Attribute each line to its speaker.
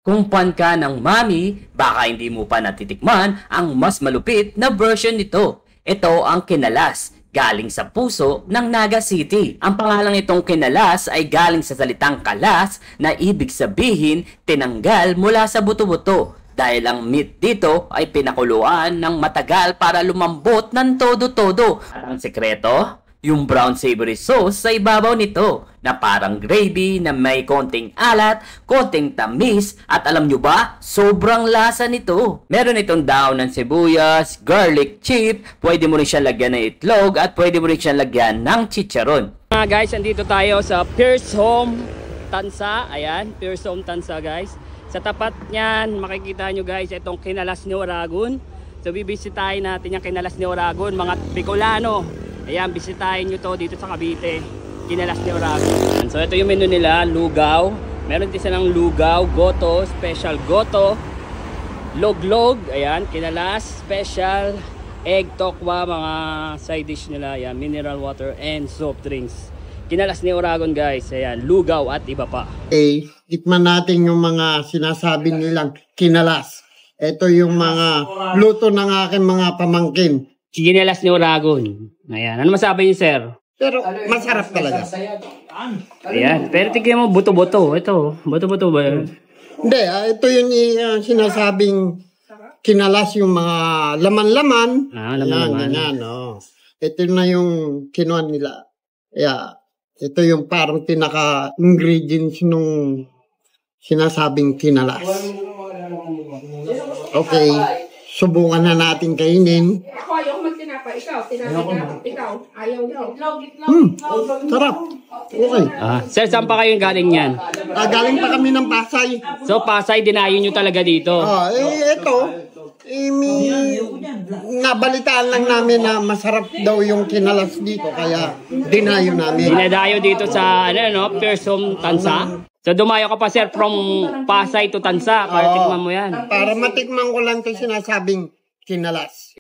Speaker 1: Kung fan ka ng mami, baka hindi mo pa natitikman ang mas malupit na version nito. Ito ang kinalas, galing sa puso ng Naga City. Ang pangalang itong kinalas ay galing sa salitang kalas na ibig sabihin tinanggal mula sa buto-buto. Dahil ang meat dito ay pinakuluan ng matagal para lumambot ng todo-todo. At ang sekreto? Yung brown savory sauce sa ibabaw nito na parang gravy na may konting alat, konting tamis at alam nyo ba, sobrang lasa nito. Meron itong daon ng sibuyas, garlic chip, pwede mo rin siya lagyan ng itlog at pwede mo rin siya lagyan ng chicharon. Mga guys, andito tayo sa Pierce Home Tansa. Ayan, Pierce Home Tansa guys. Sa tapat niyan, makikita nyo guys itong kinalas ni Oragon. So bibisitahin natin yung kinalas ni Oragon, mga Bicolano. Ayan, bisitahin nyo to dito sa Cavite, kinalas ni Oragon. So ito yung menu nila, lugaw. Meron din silang lugaw, goto, special goto, loglog, ayan, kinalas, special, egg tokwa, mga side dish nila, ayan, mineral water and soft drinks. Kinalas ni Oragon guys, ayan, lugaw at iba pa.
Speaker 2: Tikman natin yung mga sinasabi nilang kinalas. Ito yung mga luto ng aking mga pamangkin.
Speaker 1: Kinalas ni Oragon. Ayan. Ano masabi niyo, sir?
Speaker 2: Pero masarap talaga.
Speaker 1: Ayan. Pero tignan mo, buto-buto. Ito, buto-buto ba yun?
Speaker 2: Hindi, ito yung sinasabing kinalas yung mga laman-laman.
Speaker 1: Laman-laman.
Speaker 2: Yan, oh. Ito na yung kinuha nila. Yeah. Ito yung parang pinaka-ingredients nung sinasabing kinalas. Okay. Subukan na natin kainin.
Speaker 3: Ako ayaw magtinapa. Ikaw, ikaw. Ayaw daw.
Speaker 2: Sarap. Okay.
Speaker 1: Sir, saan pa kayo galing yan?
Speaker 2: Galing pa kami ng Pasay.
Speaker 1: So, Pasay, dinayo nyo talaga dito?
Speaker 2: Ito. Nabalitaan lang namin na masarap daw yung kinalas dito. Kaya dinayo namin.
Speaker 1: Dinadayo dito sa, Pierce Home Tansa? So dumayo ka pa sir from Pasay to Tansa para tikman mo yan.
Speaker 2: Para matikman ko lang ito sinasabing kinalas.